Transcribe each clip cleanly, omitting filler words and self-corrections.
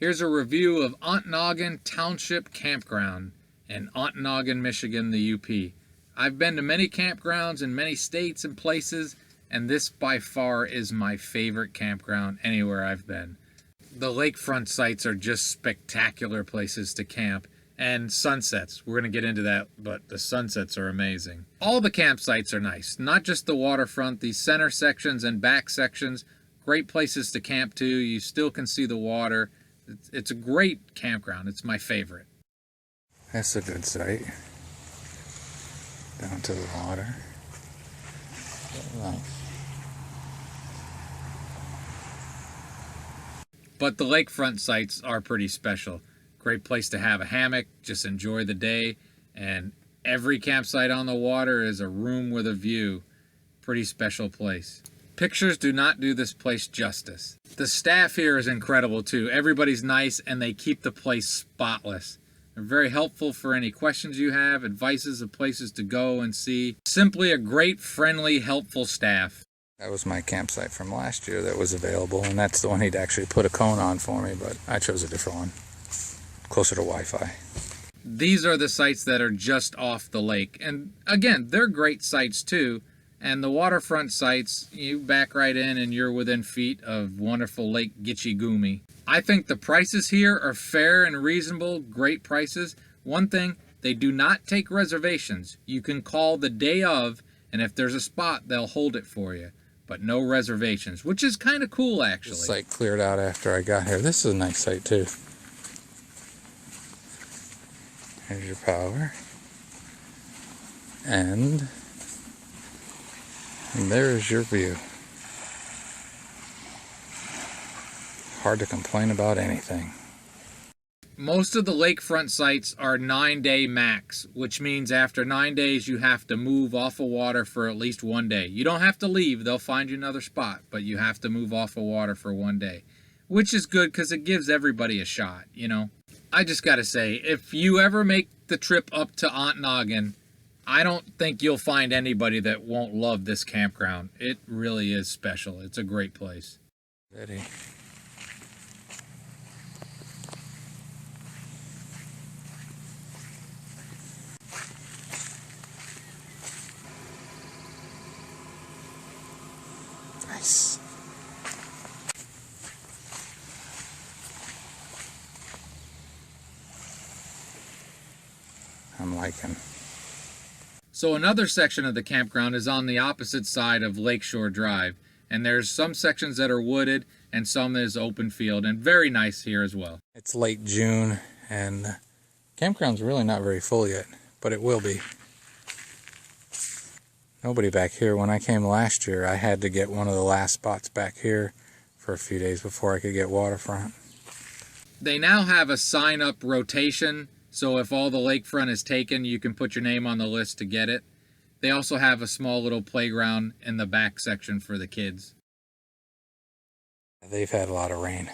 Here's a review of Ontonagon Township Campground in Ontonagon, Michigan, the UP. I've been to many campgrounds in many states and places, and this by far is my favorite campground anywhere I've been. The lakefront sites are just spectacular places to camp, and sunsets. We're going to get into that, but the sunsets are amazing. All the campsites are nice, not just the waterfront. These center sections and back sections, great places to camp to. You still can see the water. It's a great campground. It's my favorite. That's a good site. Down to the water. Nice. But the lakefront sites are pretty special. Great place to have a hammock, just enjoy the day, and every campsite on the water is a room with a view. Pretty special place. Pictures do not do this place justice. The staff here is incredible too. Everybody's nice and they keep the place spotless. They're very helpful for any questions you have, advices of places to go and see. Simply a great, friendly, helpful staff. That was my campsite from last year that was available, and that's the one he'd actually put a cone on for me, but I chose a different one, closer to Wi-Fi. These are the sites that are just off the lake, and again, they're great sites too. And the waterfront sites, you back right in and you're within feet of wonderful Lake Gitche-Gumee. I think the prices here are fair and reasonable, great prices. One thing, they do not take reservations. You can call the day of, and if there's a spot, they'll hold it for you. But no reservations, which is kind of cool actually. The site cleared out after I got here. This is a nice site too. Here's your power. And there's your view. Hard to complain about anything. Most of the lakefront sites are 9-day max, which means after 9 days you have to move off of water for at least 1 day. You don't have to leave, they'll find you another spot, but you have to move off of water for 1 day. Which is good because it gives everybody a shot, you know. I just gotta say, if you ever make the trip up to Ontonagon, I don't think you'll find anybody that won't love this campground. It really is special. It's a great place. Ready. Nice. I'm liking. So another section of the campground is on the opposite side of Lakeshore Drive, and there's some sections that are wooded and some is open field, and very nice here as well. It's late June and the campground's really not very full yet, but it will be. Nobody back here. When I came last year, I had to get one of the last spots back here for a few days before I could get waterfront. They now have a sign-up rotation, so if all the lakefront is taken, you can put your name on the list to get it. They also have a small little playground in the back section for the kids. They've had a lot of rain.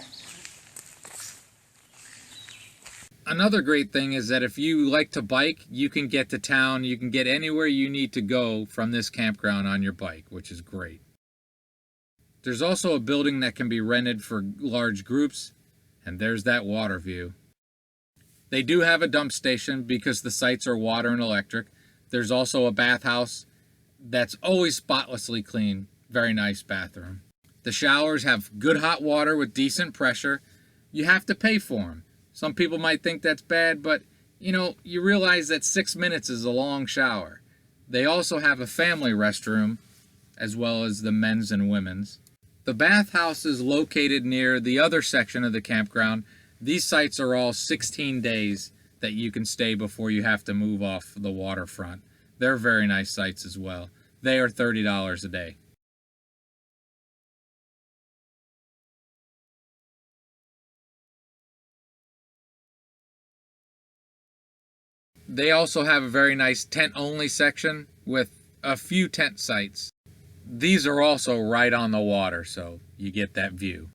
Another great thing is that if you like to bike, you can get to town. You can get anywhere you need to go from this campground on your bike, which is great. There's also a building that can be rented for large groups, and there's that water view. They do have a dump station because the sites are water and electric. There's also a bathhouse that's always spotlessly clean. Very nice bathroom. The showers have good hot water with decent pressure. You have to pay for them. Some people might think that's bad, but you know, you realize that 6 minutes is a long shower. They also have a family restroom as well as the men's and women's. The bathhouse is located near the other section of the campground. These sites are all 16 days that you can stay before you have to move off the waterfront. They're very nice sites as well. They are $30 a day. They also have a very nice tent-only section with a few tent sites. These are also right on the water, so you get that view.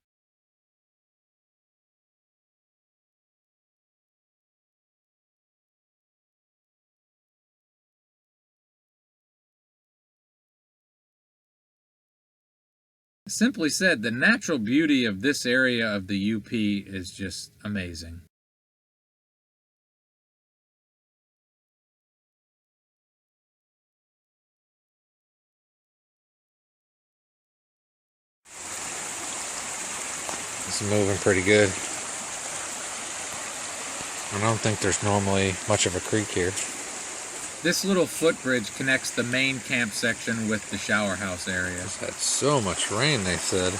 Simply said, the natural beauty of this area of the UP is just amazing. It's moving pretty good. I don't think there's normally much of a creek here. This little footbridge connects the main camp section with the shower house area. It's had so much rain, they said.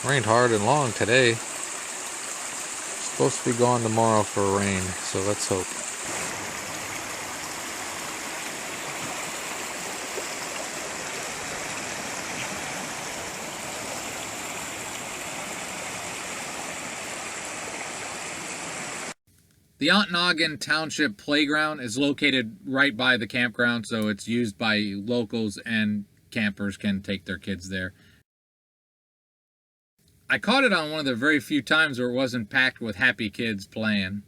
Rained hard and long today. Supposed to be gone tomorrow for rain, so let's hope. The Ontonagon Township playground is located right by the campground, so it's used by locals and campers can take their kids there. I caught it on one of the very few times where it wasn't packed with happy kids playing.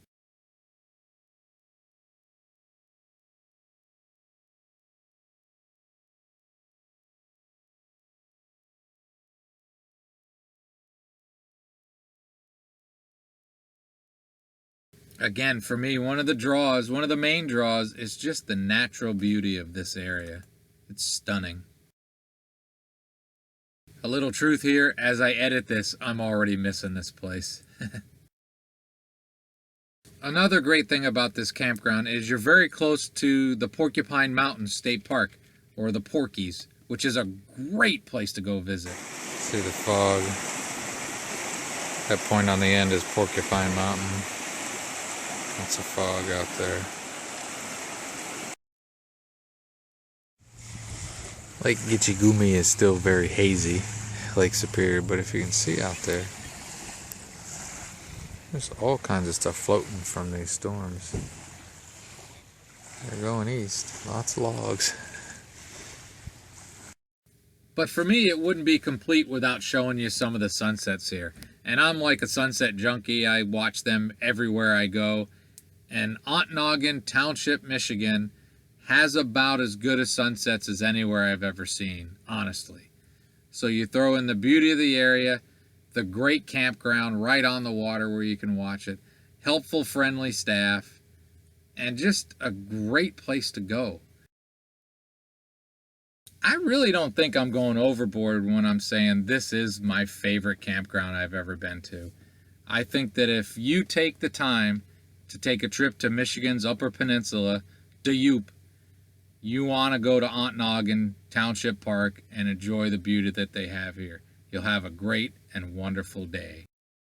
Again, for me, one of the main draws is just the natural beauty of this area. It's stunning. A little truth here, as I edit this, I'm already missing this place. Another great thing about this campground is you're very close to the Porcupine Mountain State Park, or the Porkies, which is a great place to go visit. See the fog. That point on the end is Porcupine Mountain. Lots of fog out there. Lake Gitchigumi is still very hazy, Lake Superior, but if you can see out there, there's all kinds of stuff floating from these storms. They're going east. Lots of logs. But for me, it wouldn't be complete without showing you some of the sunsets here. And I'm like a sunset junkie. I watch them everywhere I go. And Ontonagon Township, Michigan has about as good as sunsets as anywhere I've ever seen, honestly. So you throw in the beauty of the area, the great campground right on the water where you can watch it, helpful, friendly staff, and just a great place to go. I really don't think I'm going overboard when I'm saying this is my favorite campground I've ever been to. I think that if you take the time to take a trip to Michigan's Upper Peninsula, the UP, you want to go to Ontonagon Township Park and enjoy the beauty that they have here. You'll have a great and wonderful day.